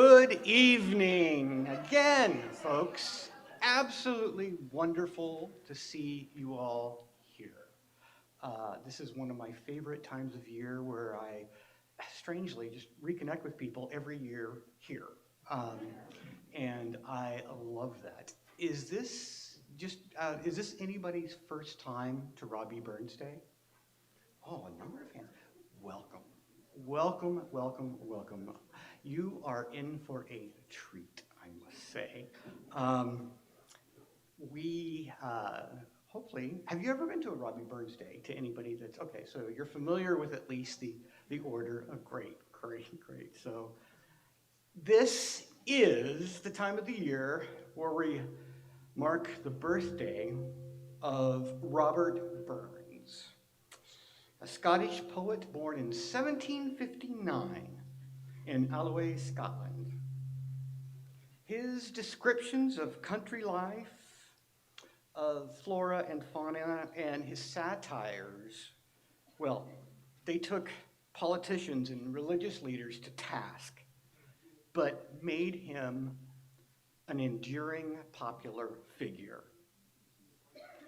Good evening again, folks. Absolutely wonderful to see you all here. This is one of my favorite times of year where I strangely just reconnect with people every year here. Um, and I love that. Is this anybody's first time to Robbie Burns Day? Oh, a number of hands. Welcome. Welcome, welcome, welcome. You are in for a treat, I must say. Um, we hopefully, have you ever been to a Robbie Burns Day? To anybody that's, okay, so you're familiar with at least the order. Oh, great, great, great. So this is the time of the year where we mark the birthday of Robert Burns, a Scottish poet born in 1759 in Alloway, Scotland. His descriptions of country life, of flora and fauna, and his satires, well, they took politicians and religious leaders to task, but made him an enduring popular figure.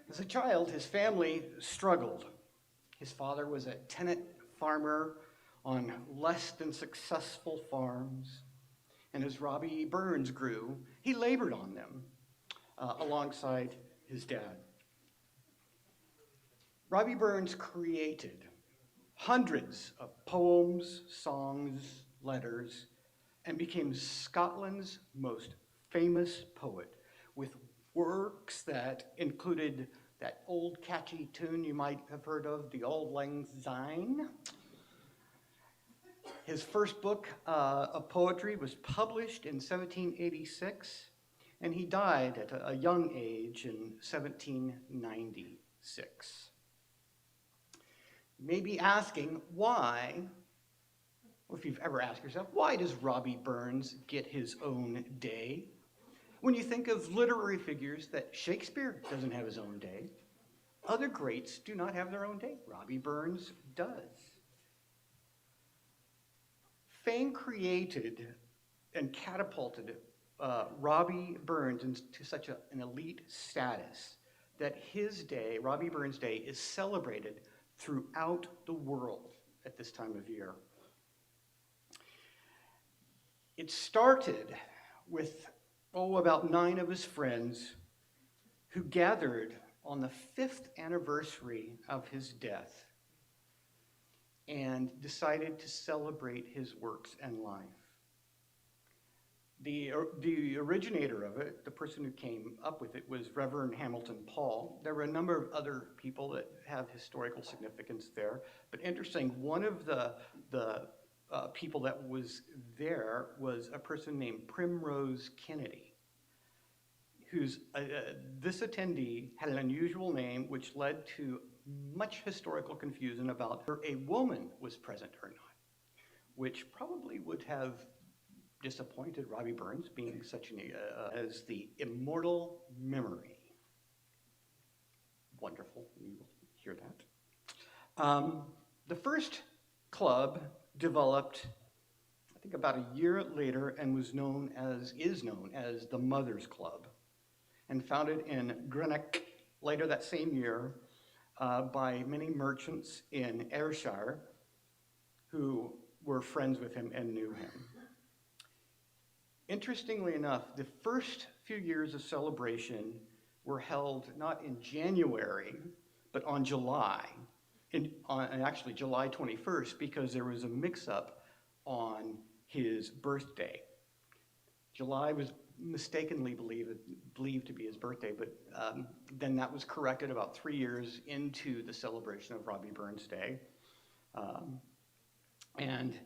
As a child, his family struggled. His father was a tenant farmer on less than successful farms, and as Robbie Burns grew, he labored on them alongside his dad. Robbie Burns created hundreds of poems, songs, letters, and became Scotland's most famous poet, with works that included that old catchy tune you might have heard of, the Auld Lang Syne. His first book of poetry was published in 1786, and he died at a young age in 1796. You may be asking why, or if you've ever asked yourself, why does Robbie Burns get his own day? When you think of literary figures that Shakespeare doesn't have his own day, other greats do not have their own day. Robbie Burns does. Fame created and catapulted Robbie Burns into such an elite status that his day, Robbie Burns Day, is celebrated throughout the world at this time of year. It started with, about 9 of his friends who gathered on the 5th anniversary of his death and decided to celebrate his works and life. The originator of it, the person who came up with it, was Reverend Hamilton Paul. There were a number of other people that have historical significance there, but interesting, one of the people that was there was a person named Primrose Kennedy, this attendee had an unusual name which led to much historical confusion about whether a woman was present or not, which probably would have disappointed Robbie Burns, being such as the immortal memory. Wonderful, you will hear that. The first club developed, I think, about a year later, and is known as the Mothers Club, and founded in Greenock later that same year by many merchants in Ayrshire who were friends with him and knew him. Interestingly enough, the first few years of celebration were held not in January, but on July, actually July 21st, because there was a mix-up on his birthday. July was mistakenly believed to be his birthday, but then that was corrected about 3 years into the celebration of Robbie Burns Day. And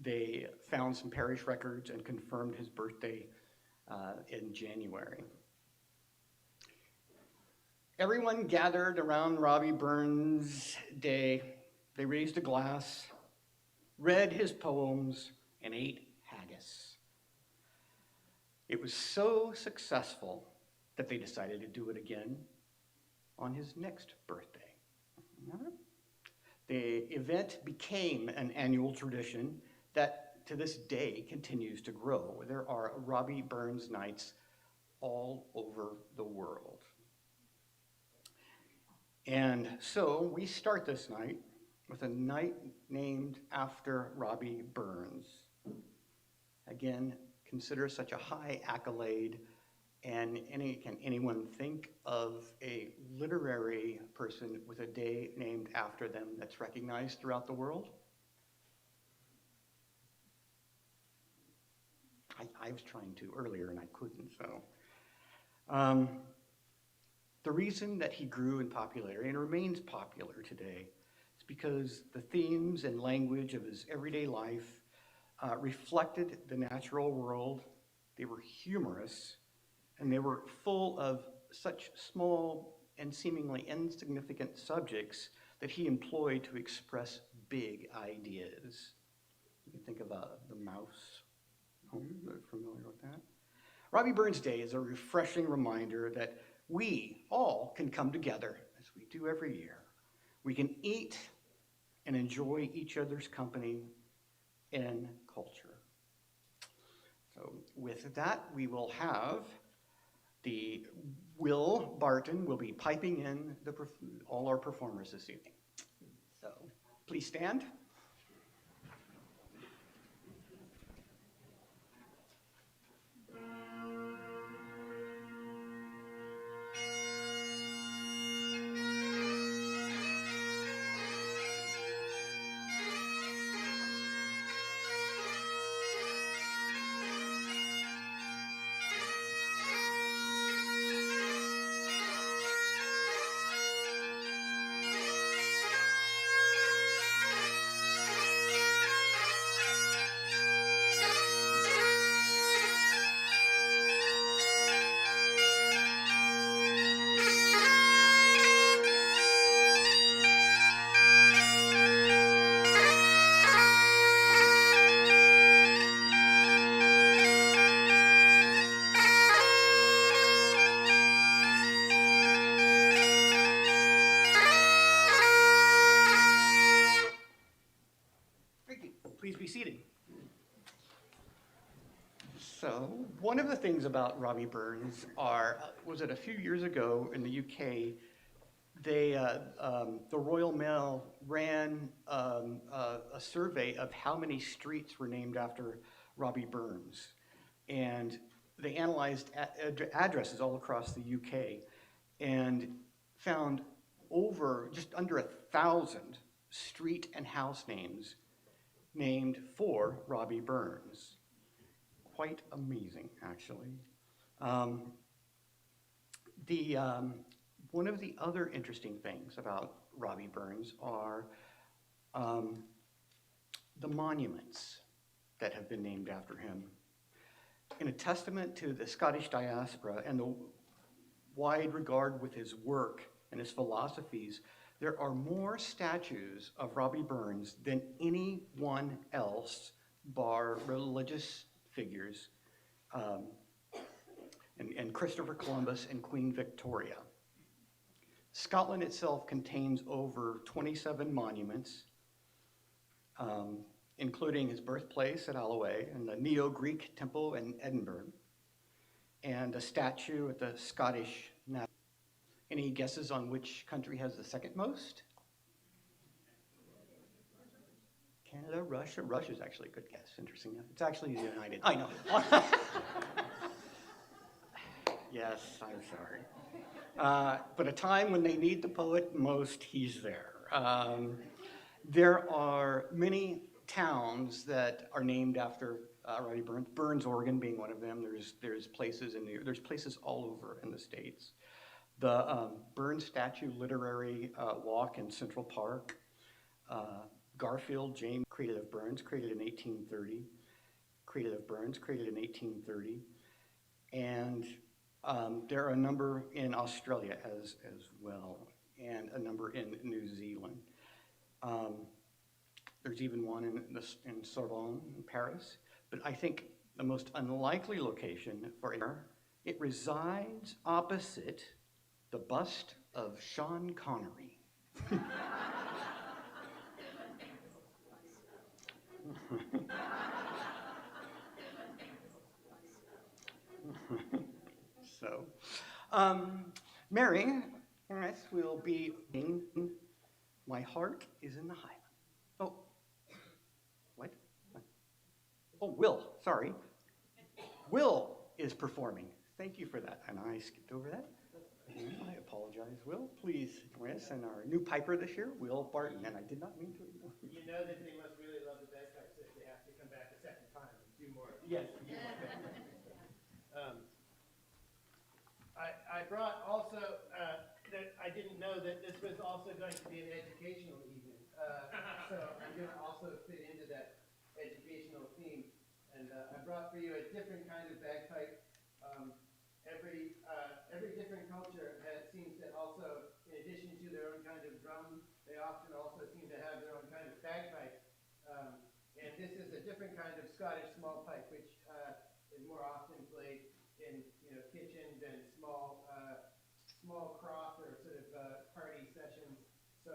they found some parish records and confirmed his birthday in January. Everyone gathered around Robbie Burns Day. They raised a glass, read his poems, and ate haggis. It was so successful that they decided to do it again on his next birthday. The event became an annual tradition that to this day continues to grow. There are Robbie Burns nights all over the world. And so we start this night with a night named after Robbie Burns. Again, consider such a high accolade, and can anyone think of a literary person with a day named after them that's recognized throughout the world? I was trying to earlier and I couldn't, so. The reason that he grew in popularity and remains popular today is because the themes and language of his everyday life reflected the natural world. They were humorous, and they were full of such small and seemingly insignificant subjects that he employed to express big ideas. You can think of the mouse. You're familiar with that? Robbie Burns Day is a refreshing reminder that we all can come together, as we do every year. We can eat and enjoy each other's company and culture. So with that, we will have Will Barton will be piping in all our performers this evening. So please stand. Please be seated. So, one of the things about Robbie Burns was that a few years ago in the UK, the Royal Mail ran a survey of how many streets were named after Robbie Burns. And they analyzed addresses all across the UK and found just under 1,000 street and house names named for Robbie Burns. Quite amazing, actually. One of the other interesting things about Robbie Burns are the monuments that have been named after him. In a testament to the Scottish diaspora and the wide regard with his work and his philosophies, there are more statues of Robbie Burns than anyone else, bar religious figures, and Christopher Columbus and Queen Victoria. Scotland itself contains over 27 monuments, including his birthplace at Alloway and the Neo-Greek Temple in Edinburgh, and a statue at the Scottish National. Any guesses on which country has the second most? Canada, Russia. Russia's actually a good guess, interesting enough. It's actually the United. I know. Yes, I'm sorry. But a time when they need the poet most, he's there. There are many towns that are named after Robbie Burns. Burns, Oregon, being one of them. There's places in there's places all over in the States. The Burns Statue Literary Walk in Central Park. Garfield James Creative Burns, created in 1830. Creative Burns, created in 1830. And there are a number in Australia as well, and a number in New Zealand. There's even one in Sorbonne, in Paris. But I think the most unlikely location for it resides opposite the bust of Sean Connery. So, um, Mary, yes, will be in My Heart is in the Highland. Oh, what? Oh, Will, sorry. Will is performing. Thank you for that. And I skipped over that. I apologize, Will. Please, yes, and our new piper this year, Will Barton. And I did not mean to ignore you. You know that they must really love the bagpipes if they have to come back a second time and do more. Yes. um, I brought also, that I didn't know that this was also going to be an educational evening. So I'm going to also fit into that educational theme. And I brought for you a different kind of bagpipe. Every different culture seems to also, in addition to their own kind of drum, they often also seem to have their own kind of bagpipe. And this is a different kind of Scottish small pipe, which is more often played in kitchens and small crop or sort of party sessions. So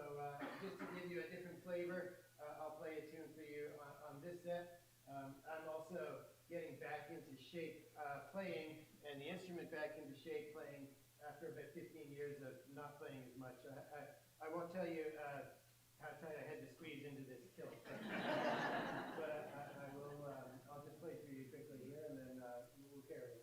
just to give you a different flavor, I'll play a tune for you on this set. I'm also getting back into shape playing, and the instrument back into shape playing after about 15 years of not playing as much. I won't tell you how tight I had to squeeze into this kilt, but I'll just play for you quickly here, and then we'll carry on.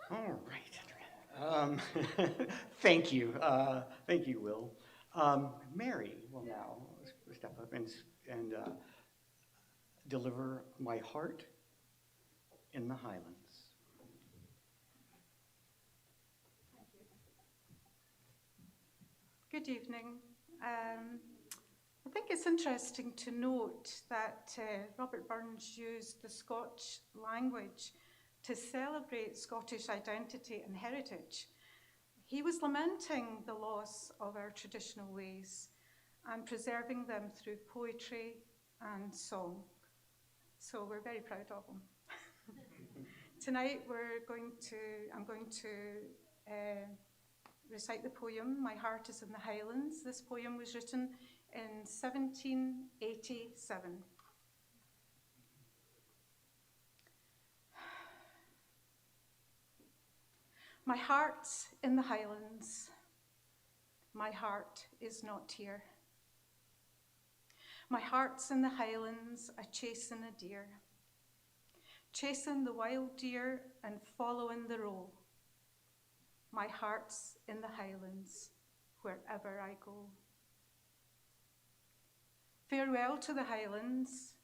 All right. Thank you. Thank you, Will. Mary will now step up and deliver My Heart in the Highlands. Good evening. I think it's interesting to note that Robert Burns used the Scotch language to celebrate Scottish identity and heritage. He was lamenting the loss of our traditional ways and preserving them through poetry and song. So we're very proud of him. Tonight I'm going to recite the poem, My Heart is in the Highlands. This poem was written in 1787. My heart's in the Highlands. My heart is not here. My heart's in the Highlands, a chasing a deer. Chasing the wild deer and following the roe. My heart's in the Highlands, wherever I go. Farewell to the Highlands,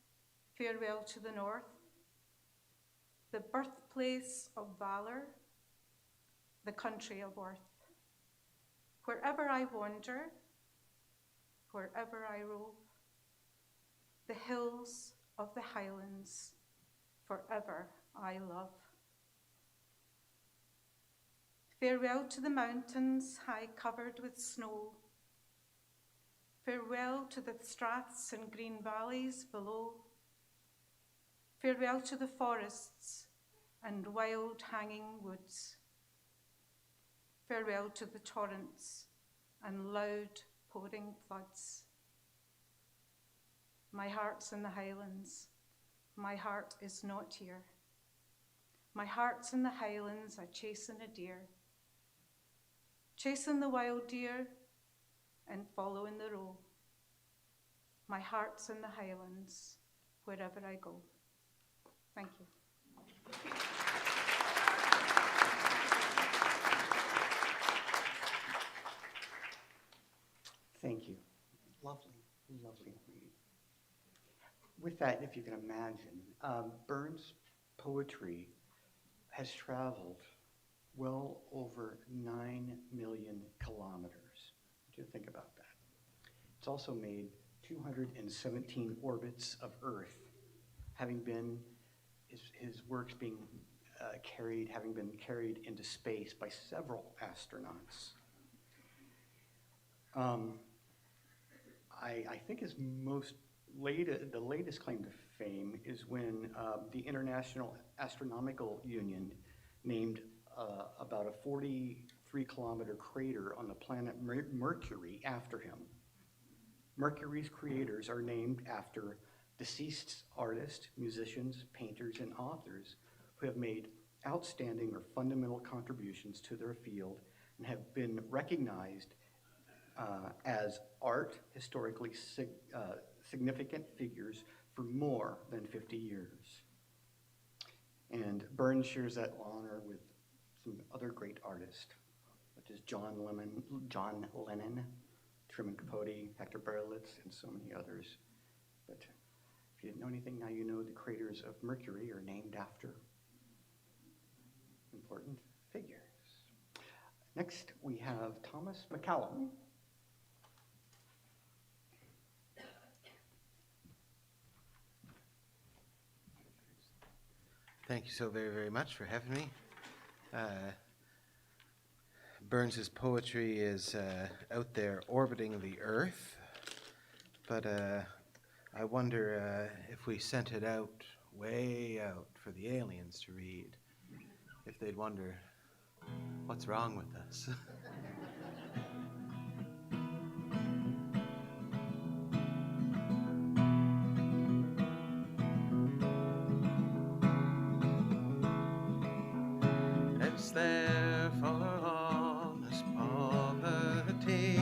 farewell to the north, the birthplace of valour, the country of worth. Wherever I wander, wherever I rove, the hills of the Highlands, forever I love. Farewell to the mountains high covered with snow, Farewell to the straths and green valleys below. Farewell to the forests and wild hanging woods. Farewell to the torrents and loud pouring floods. My heart's in the Highlands. My heart is not here. My heart's in the Highlands, a chasing a deer. Chasing the wild deer and following the roe. My heart's in the Highlands, wherever I go. Thank you. Thank you. Lovely, lovely read. With that, if you can imagine, Burns' poetry has traveled well over 9 million kilometers. What do you think about that? It's also made 217 orbits of Earth, having been his works being having been carried into space by several astronauts. I think his the latest claim to fame is when the International Astronomical Union named about a 43-kilometer crater on the planet Mercury after him. Mercury's creators are named after deceased artists, musicians, painters, and authors who have made outstanding or fundamental contributions to their field and have been recognized as art historically significant figures for more than 50 years. And Burns shares that honor with some other great artists, such as John Lennon, Truman Capote, Hector Berlitz, and so many others. But if you didn't know anything, now you know the craters of Mercury are named after important figures. Next, we have Thomas McCallum. Thank you so very, very much for having me. Burns's poetry is out there orbiting the Earth, but I wonder if we sent it out, way out, for the aliens to read, if they'd wonder what's wrong with us. It's there for honest poverty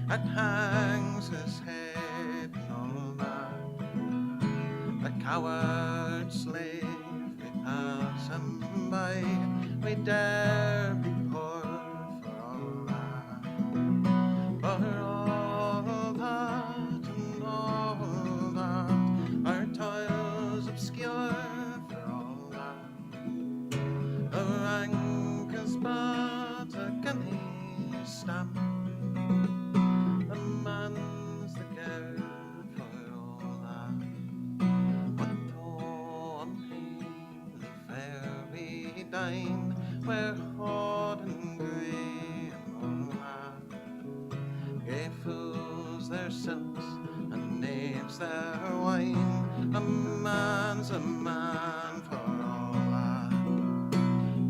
that hangs his head in all that. The coward slave, we pass him by, we dare be poor for all that. For all that and all that, our toils obscure for all that. The rank is but a guinea stamp, the man's the guard for all that. But though unheedly fare we dine, we're hot and grey and all that. Gay fools their silks and knaves their wine, a man's a man for all that.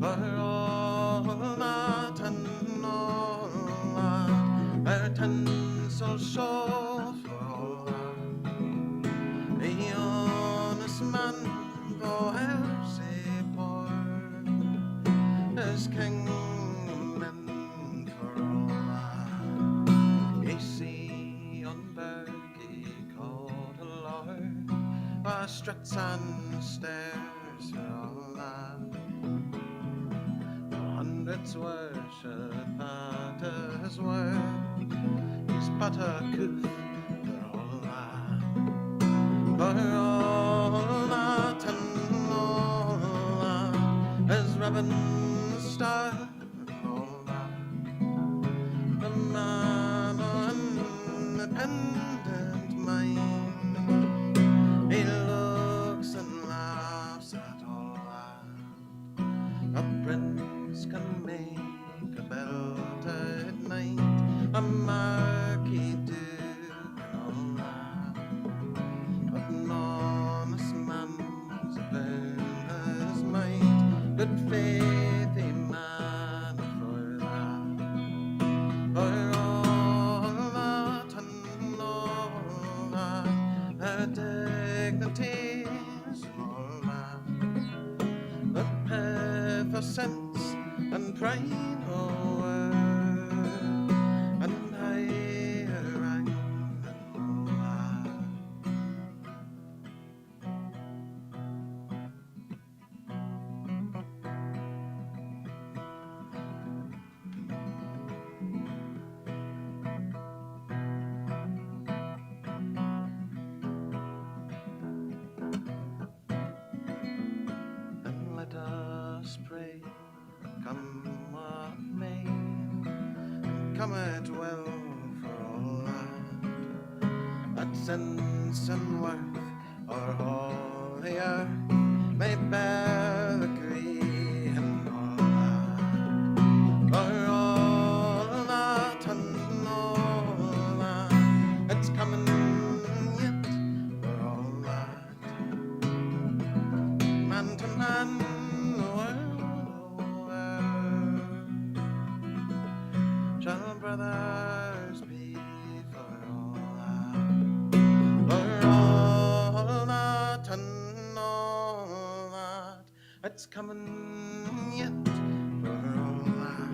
For all that and all that, their tinsel show for all that. The honest man, though e'er say poor, is king of men for all that. Ye see on Bergie called a lord, by struts and stairs for all that. Hundreds worship at his word, he's but a coof for all that. For all that and all that, his raven star for all that. The man on independent mind, he looks and laughs at all that. A prince can make a belt at night, a marquis duke sense and pride over and higher rank than lad. And let us pray, come what may, and come it well for all that sense and worth, or all the earth may bear the green and all that, or all that and all that, it's coming yet for all that. Man to man, the world over, shall brothers be for all that, for all that and all that, it's coming yet for all that.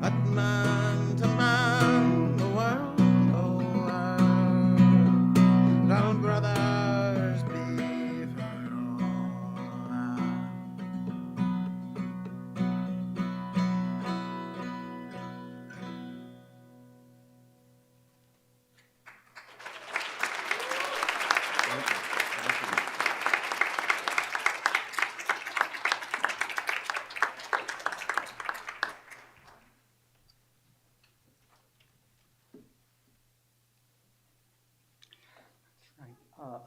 At man to man, the world over, shall brothers be for all that. Right.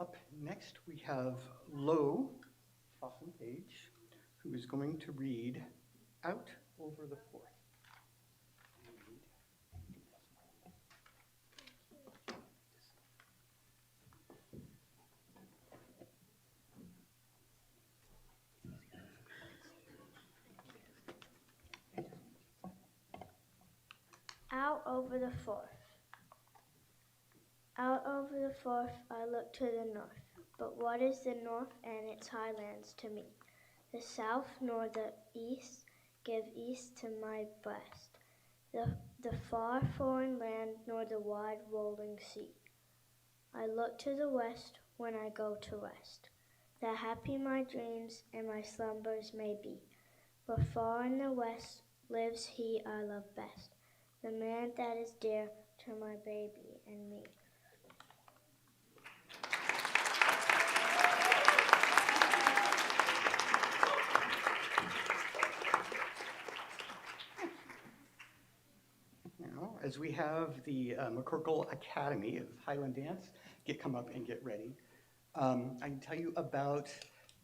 Up next, we have Lo Page, who is going to read Out Over the Forth. Out over the Forth. Out over the Forth I look to the north, but what is the north and its highlands to me? The south nor the east give east to my breast, the far foreign land nor the wide rolling sea. I look to the west when I go to rest, that happy my dreams and my slumbers may be. For far in the west lives he I love best, the man that is dear to my baby and me. Now, as we have the McCorkle Academy of Highland Dance come up and get ready, I can tell you about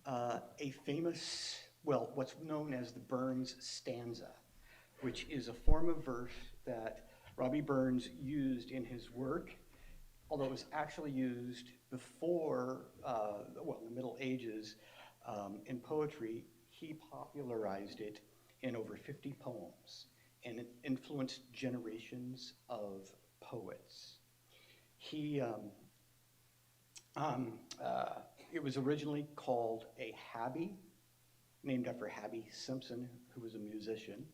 a famous, well, what's known as the Burns stanza, which is a form of verse that Robbie Burns used in his work, although it was actually used before, the Middle Ages in poetry. He popularized it in over 50 poems, and it influenced generations of poets. It was originally called a habby, named after Habby Simpson, who was a musician.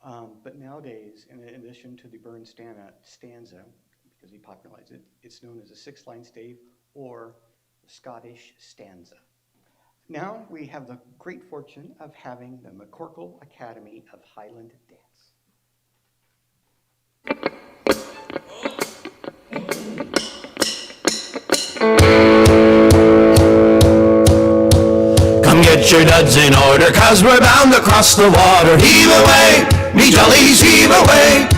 But nowadays, in addition to the Burns stanza, because he popularized it, it's known as a six-line stave or Scottish stanza. Now we have the great fortune of having the McCorkle Academy of Highland Dance. Come get your duds in order, 'cause we're bound to cross the water. Heave away, me jollies, heave away.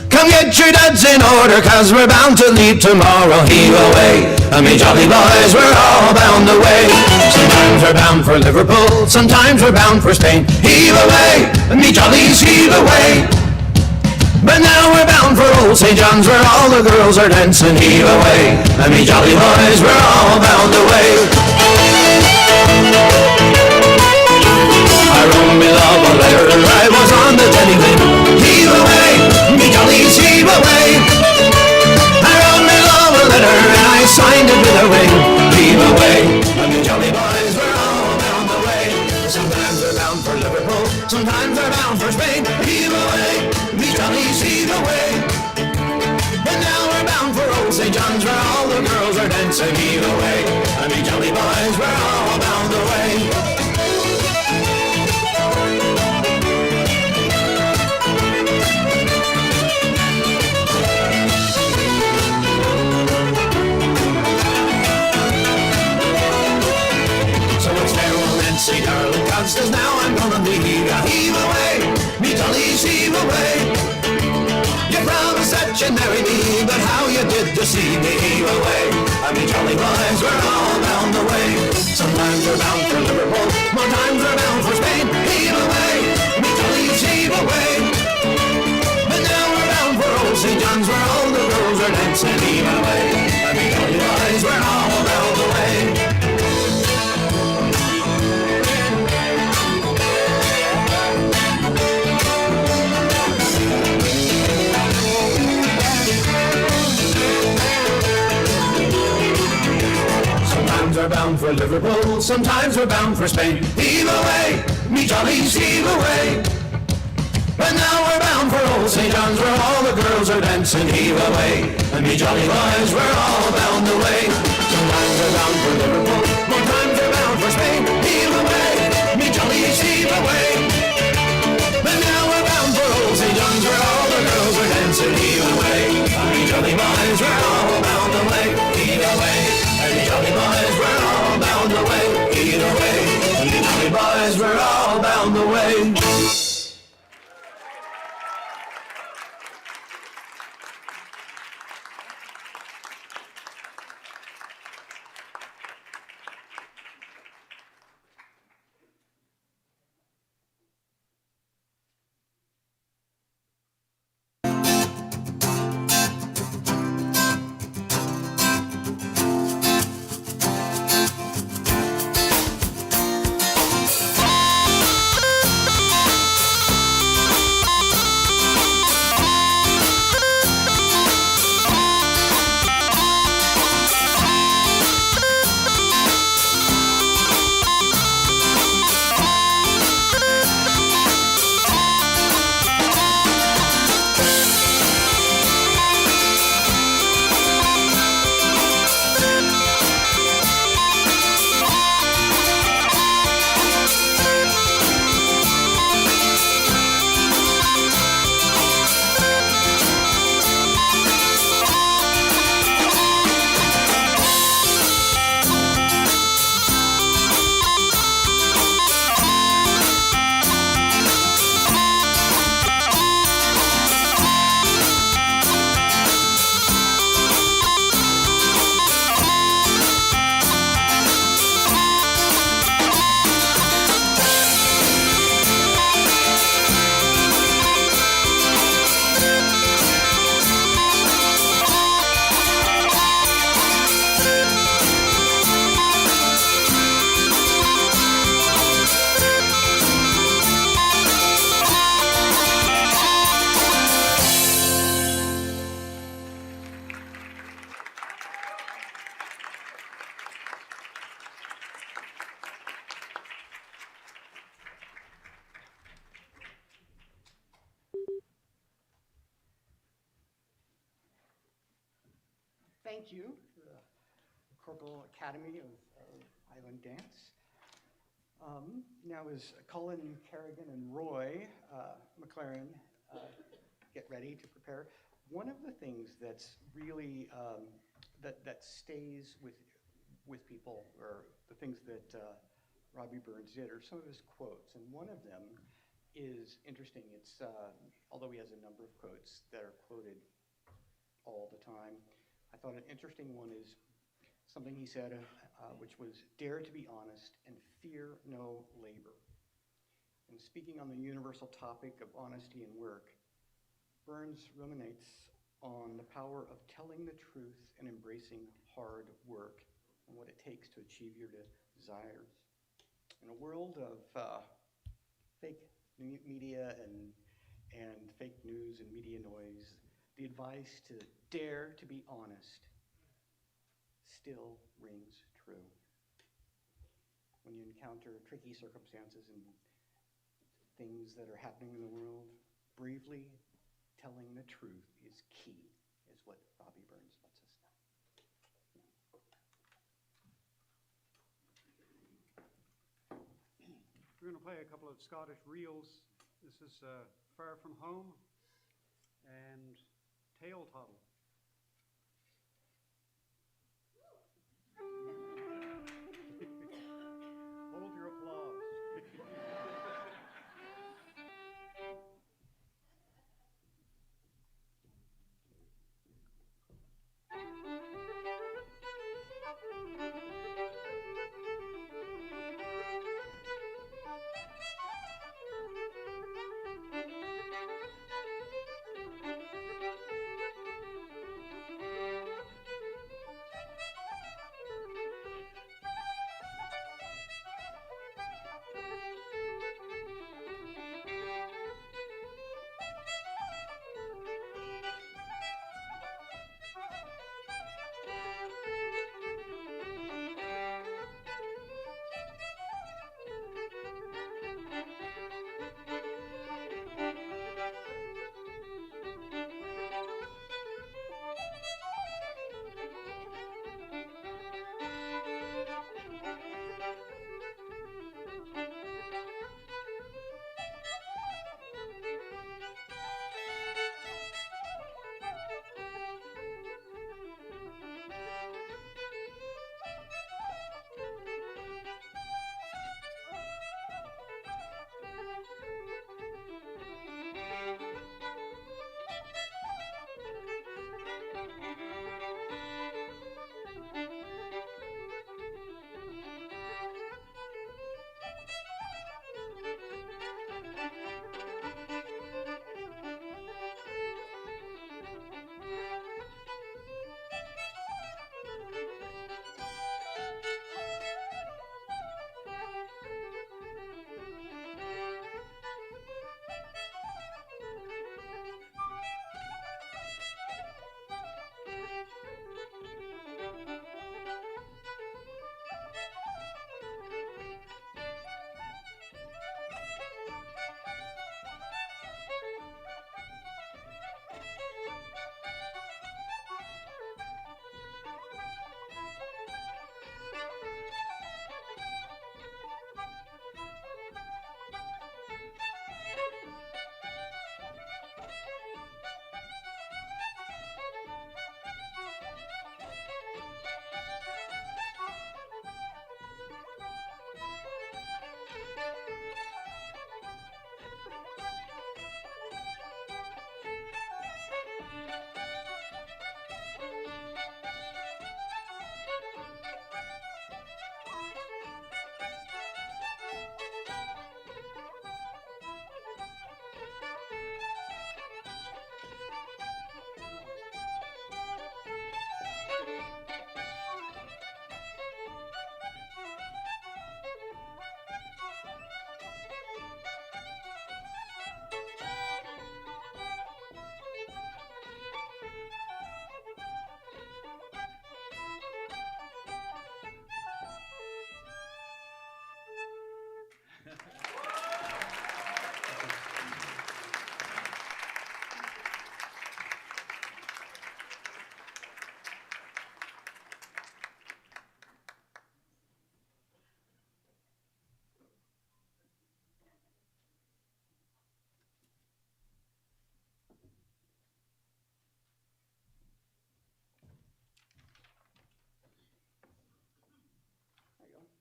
Come get your duds in order, 'cause we're bound to leave tomorrow. Heave away, me jolly boys, we're all bound away. Sometimes we're bound for Liverpool, sometimes we're bound for Spain. Heave away, me jollies, heave away. But now we're bound for old St. John's, where all the girls are dancing. Heave away, me jolly boys, we're all bound away. I wrote me love a letter, I was on the Jenny Lynn. Heave away, me jollies, heave away. I wrote me love a letter and I signed it with a ring. Heave away, me jolly boys, we're all bound away. Sometimes we're bound for away. But now we're bound for old St. John's where all the girls are dancing, heave away. I mean, jolly boys, we're all bound away. So it's farewell Nancy, darling Constance, now I'm gonna leave ya. Heave away, me jollies, heave away. You promised that you'd marry me, but how you did deceive me, heave away. I mean, jolly boys, we're all bound away. Sometimes we're bound for Liverpool, more times we're bound for Spain, heave away. Me jollies, heave away. But now we're bound for old St. John's, where all the girls are dancing, heave away. I mean, jolly boys, we're all bound away. Sometimes we're bound for Liverpool, sometimes we're bound for Spain. Heave away, me jollies, heave away. But now we're bound for old St. John's where all the girls are dancing, heave away. And me jolly boys, we're all bound away. Sometimes we're bound for Liverpool, more times we're bound for Spain. Heave away, me jollies, heave away. But now we're bound for old St. John's where all the girls are dancing, heave away. And me jolly boys, we're all bound away, heave away. And me jolly boys, we're all bound away, heave away. And me jolly boys, we're all bound away. Thank you to the Corporal Academy of Island Dance. Now as Cullen, Kerrigan, and Roy McLaren get ready to prepare, one of the things that's really, that stays with people, or the things that Robbie Burns did, are some of his quotes. And one of them is interesting. It's, although he has a number of quotes that are quoted all the time, I thought an interesting one is something he said, which was, "Dare to be honest and fear no labor." And speaking on the universal topic of honesty in work, Burns ruminates on the power of telling the truth and embracing hard work and what it takes to achieve your desires. In a world of fake media and fake news and media noise, the advice to dare to be honest still rings true. When you encounter tricky circumstances and things that are happening in the world, bravely telling the truth is key, is what Robbie Burns lets us know. We're going to play a couple of Scottish reels. This is Far From Home and Tail Toddle. Hold your applause. There you go.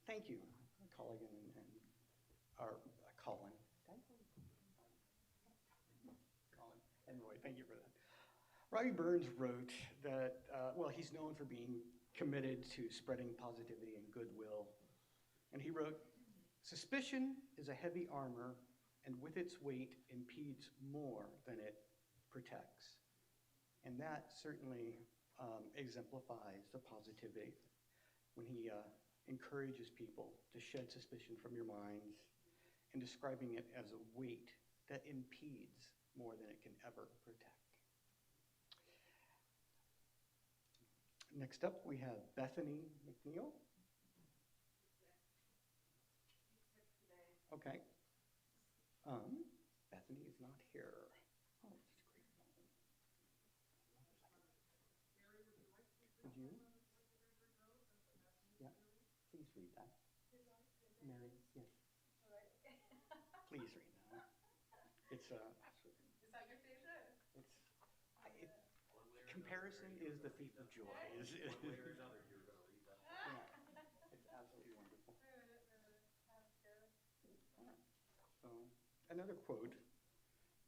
Thank you, Colin and or Colin. Colin and Roy, thank you for that. Robbie Burns wrote that, well, he's known for being committed to spreading positivity and goodwill. And he wrote, "Suspicion is a heavy armor, and with its weight impedes more than it protects." And that certainly exemplifies the positivity when he encourages people to shed suspicion from your minds and describing it as a weight that impedes more than it can ever protect. Next up, we have Bethany McNeil. Okay. Bethany is not here. Oh, that's great. you. Yeah, please read that. Mary, yes. Please read that. It's Is that your favorite? it's comparison is the thief of joy. One way or another, you're gonna read that. Yeah, it's absolutely wonderful. So another quote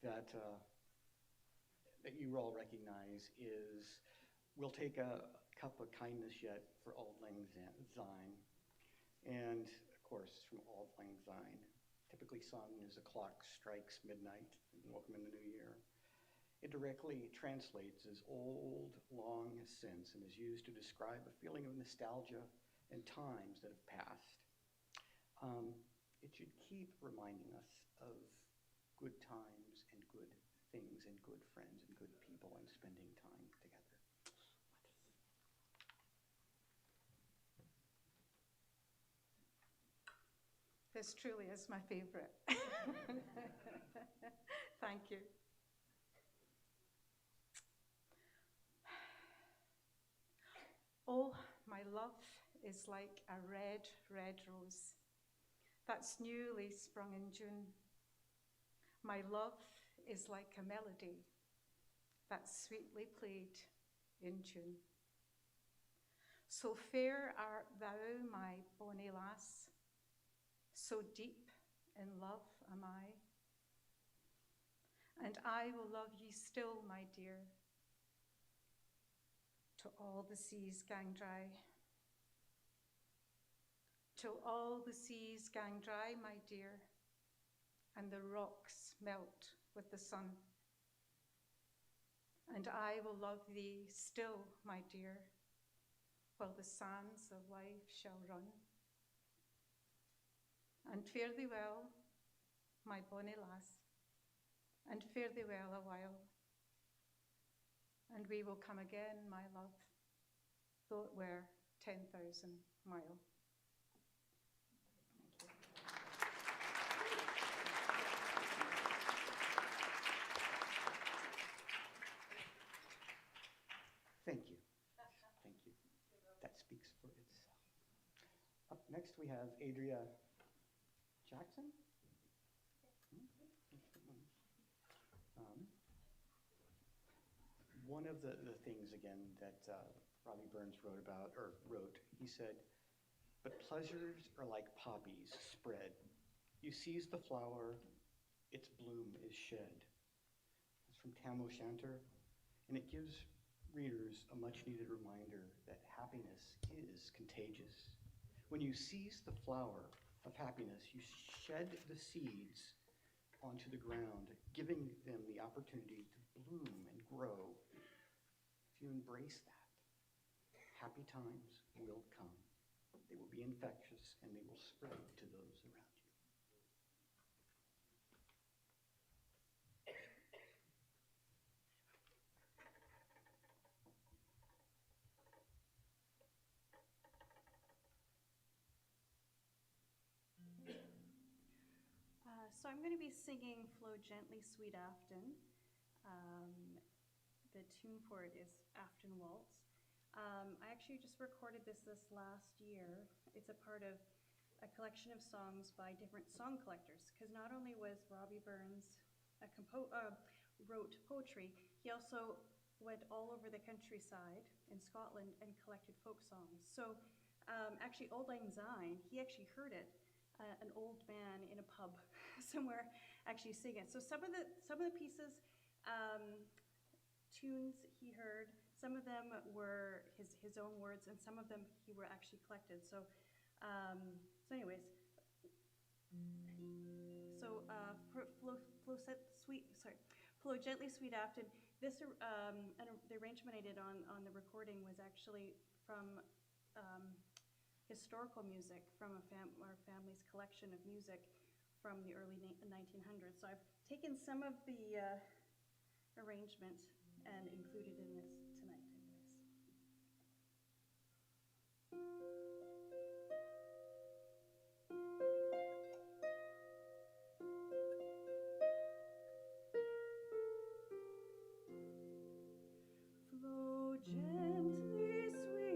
that that you all recognize is, "We'll take a cup of kindness yet for Auld Lang Syne," and of course from Auld Lang Syne, typically sung as the clock strikes midnight and welcome in the new year. It directly translates as old long since and is used to describe a feeling of nostalgia and times that have passed. It should keep reminding us of good times and good things and good friends and good people and spending time together. This truly is my favorite. Thank you. Oh, my love is like a red, red rose that's newly sprung in June. My love is like a melody that's sweetly played in June. So fair art thou, my bonny lass, so deep in love am I, and I will love ye still, my dear, till all the seas gang dry. Till all the seas gang dry, my dear, and the rocks melt with the sun. And I will love thee still, my dear, while the sands of life shall run. And fare thee well, my bonny lass, and fare thee well a while. And we will come again, my love, though it were 10,000 mile. Thank you. Thank you. That speaks for itself. Up next we have Adria Jackson. One of the things, again, that Robbie Burns wrote, he said, "But pleasures are like poppies spread. You seize the flower, its bloom is shed." It's from Tam O'Shanter, and it gives readers a much-needed reminder that happiness is contagious. When you seize the flower of happiness, you shed the seeds onto the ground, giving them the opportunity to bloom and grow. If you embrace that, happy times will come. They will be infectious and they will spread to those around you. So I'm going to be singing Flow Gently, Sweet Afton. The tune for it is Afton Waltz. I actually just recorded this last year. It's a part of a collection of songs by different song collectors, because not only was Robbie Burns wrote poetry, he also went all over the countryside in Scotland and collected folk songs. So actually Auld Lang Syne, he actually heard it. An old man in a pub somewhere actually sing it. So some of the pieces, tunes he heard, some of them were his own words, and some of them he were actually collected. So anyways, Flow Gently, Sweet Afton. This and the arrangement I did on the recording was actually from historical music from our family's collection of music from the early 1900s. So I've taken some of the arrangement and included in this tonight, anyways. Flow gently, sweet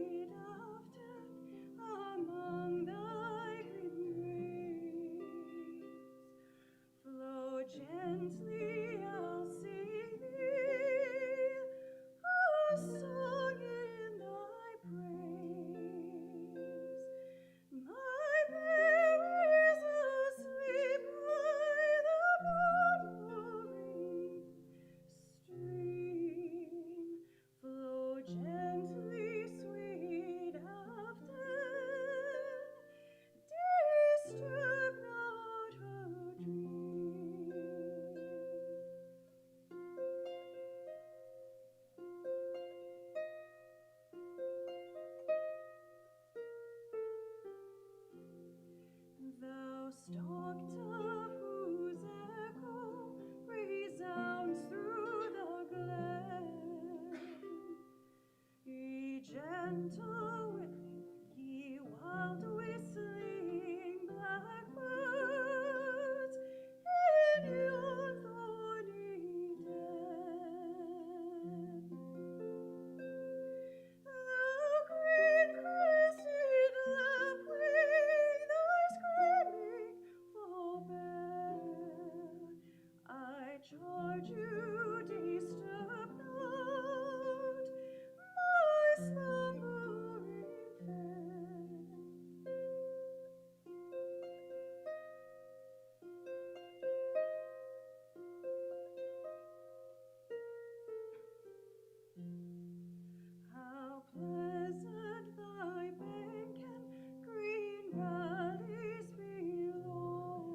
How pleasant thy bank and green valleys below,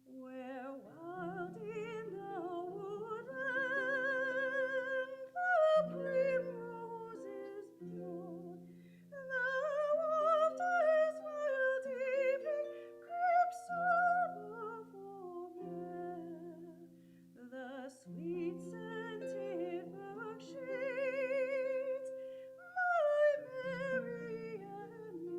where wild in the woodland the primroses blow. Thou oftest wild evening creeps over forbear, the sweet scented bird shades my Mary and me.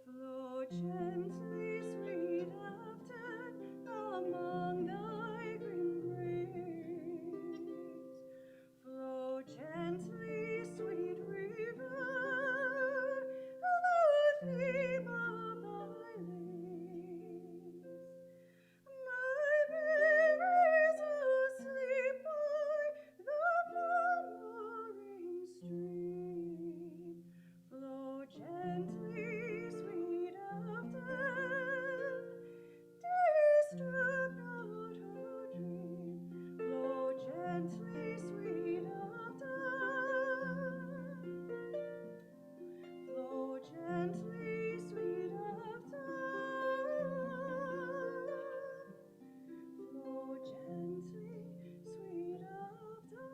Flow gently, sweet Afton, among thy green graves. Flow gently, sweet river, the theme of thy lays. My Mary's asleep by the murmuring stream. Flow gently, sweet Afton, disturb not her dream. Flow gently, sweet Afton. Flow gently, sweet Afton. Flow gently, sweet Afton.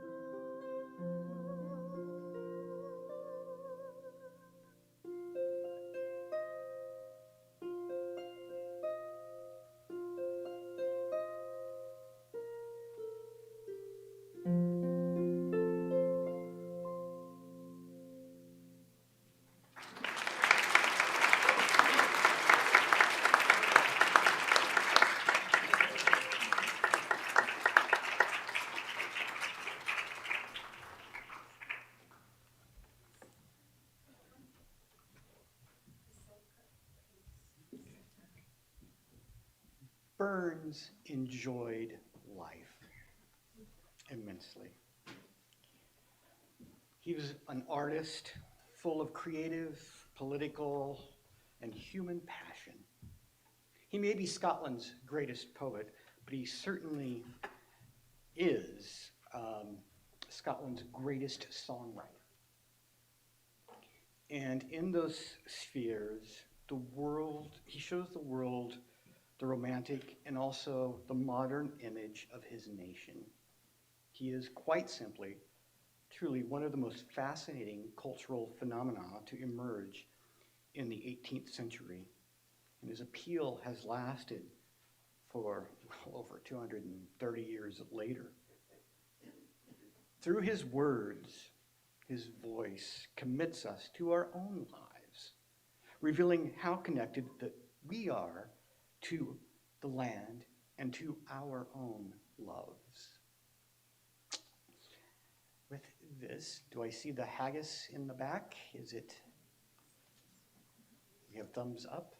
Burns enjoyed life immensely. He was an artist full of creative, political, and human passion. He may be Scotland's greatest poet, but he certainly is Scotland's greatest songwriter. And in those spheres, he shows the world the romantic and also the modern image of his nation. He is quite simply, truly one of the most fascinating cultural phenomena to emerge in the 18th century. And his appeal has lasted for well over 230 years later. Through his words, his voice commits us to our own lives, revealing how connected that we are to the land and to our own loves. With this, do I see the haggis in the back? Is it? We have thumbs up.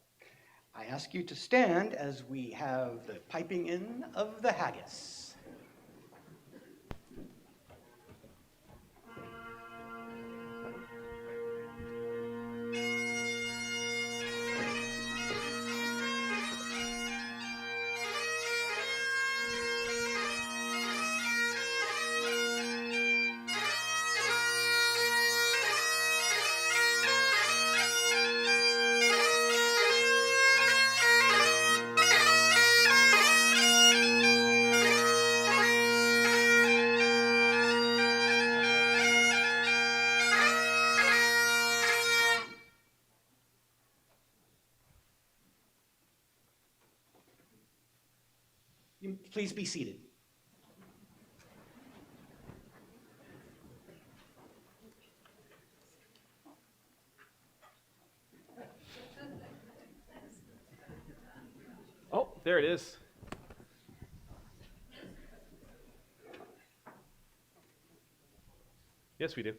I ask you to stand as we have the piping in of the haggis. Please be seated. Oh, there it is. Yes, we do.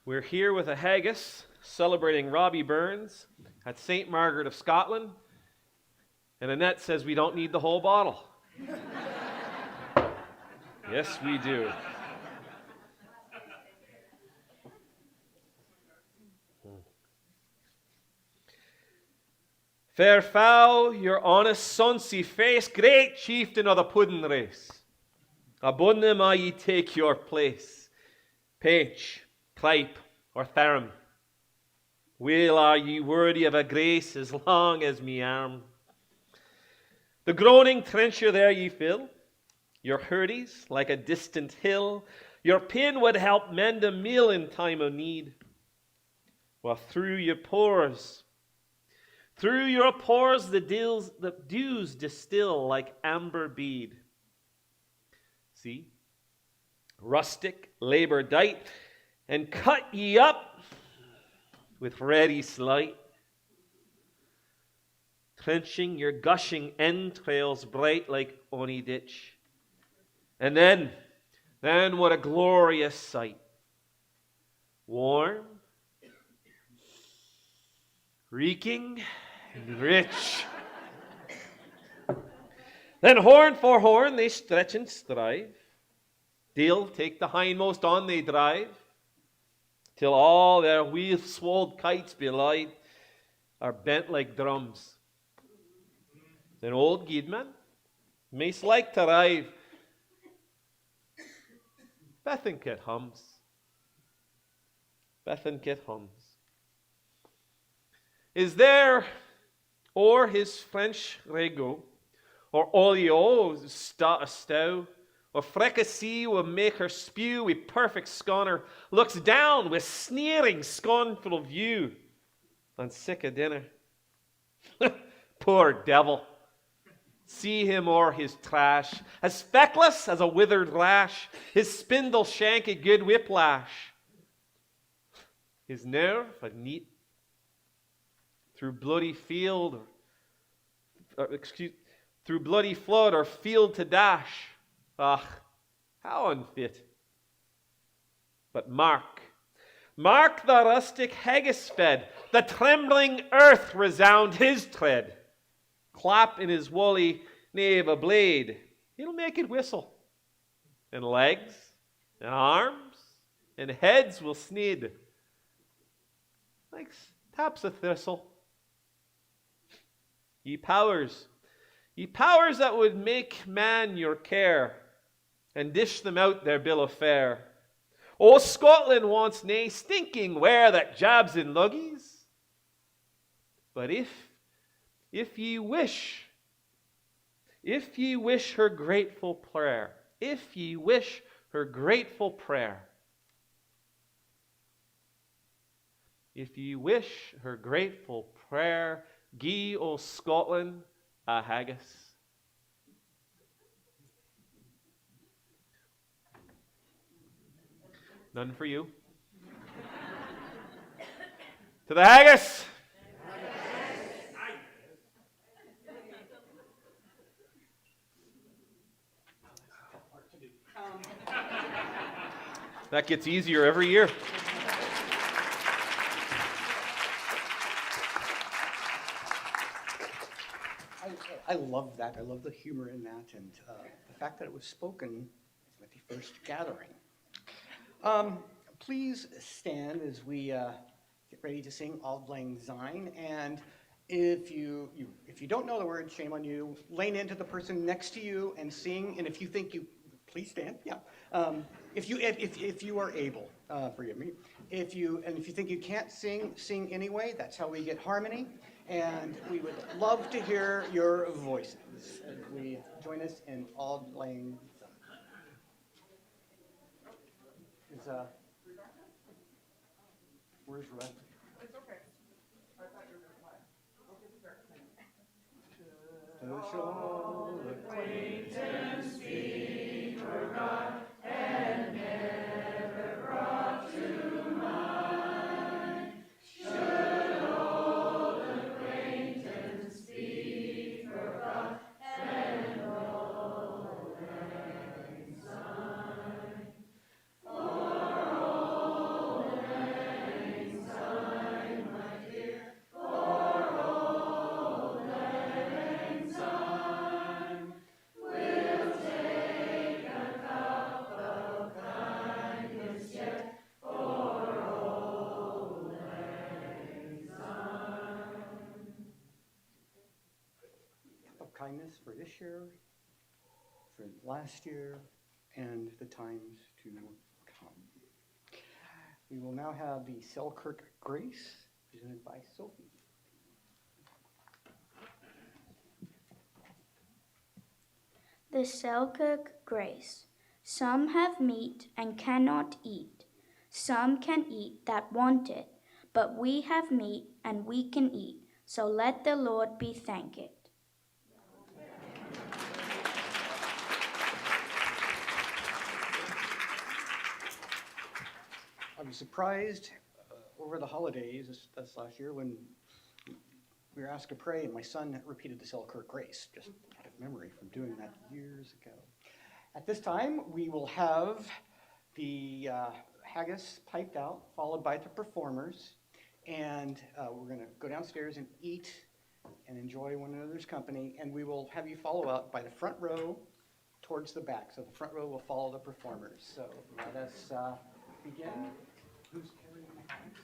We're here with a haggis celebrating Robbie Burns at St. Margaret of Scotland. And Annette says we don't need the whole bottle. Yes, we do. Fair foul, your honest sonsy face, great chieftain of the puddin' race. Abun them I ye take your place, Paich, Clype, or Tharum. Well are ye worthy of a grace as long as me arm. The groaning trencher there ye fill, your hurdies like a distant hill, your pin would help mend a mill in time of need. While through your pores the dews distill like amber bead. See, rustic labor dight, and cut ye up with ready sleight, trenching your gushing entrails bright like ony ditch. And then what a glorious sight. Warm, reeking, and rich. Then horn for horn they stretch and strive. They'll take the hindmost on they drive, till all their wheel-swolled kites belied are bent like drums. Then old Guidman, mace like to rive, Bethankit hums. Bethankit hums. Is there o'er his French ragout, or olio stow, or fricassee will make her spew with perfect scorner, looks down with sneering scornful view on sick a dinner. Poor devil. See him o'er his trash, as feckless as a withered lash, his spindle shank a good whiplash, his nerve a neat through bloody field, through bloody flood or field to dash. Ah, how unfit. But mark the rustic haggis fed, the trembling earth resound his tread. Clap in his woolly knave a blade, he'll make it whistle. And legs, and arms, and heads will snid, like taps a thistle. Ye powers that would make man your care, and dish them out their bill of fare. O Scotland wants nae stinking ware that jabs in luggies. But if ye wish her grateful prayer, if ye wish her grateful prayer, if ye wish her grateful prayer, gie o Scotland a haggis. None for you. To the haggis. That gets easier every year. I love that. I love the humor in that, and the fact that it was spoken at the first gathering. Please stand as we get ready to sing Auld Lang Syne. And if you don't know the words, shame on you. Lean into the person next to you and sing. And if you think you, please stand. Yeah. If you are able, forgive me. If you think you can't sing anyway. That's how we get harmony. And we would love to hear your voices as we join us in Auld Lang Syne. Where's Red? It's okay. I thought you were going to play. Okay, start. Shall acquaintance be kindness for this year, for last year, and the times to come. We will now have the Selkirk Grace presented by Sophie. The Selkirk Grace. Some have meat and cannot eat. Some can eat that want it. But we have meat and we can eat. So let the Lord be thanked. I was surprised over the holidays this last year when we were asked to pray, and my son repeated the Selkirk Grace, just out of memory from doing that years ago. At this time, we will have the haggis piped out, followed by the performers, and we're going to go downstairs and eat and enjoy one another's company, and we will have you follow out by the front row towards the back. So the front row will follow the performers. So let us begin. Who's carrying the haggis?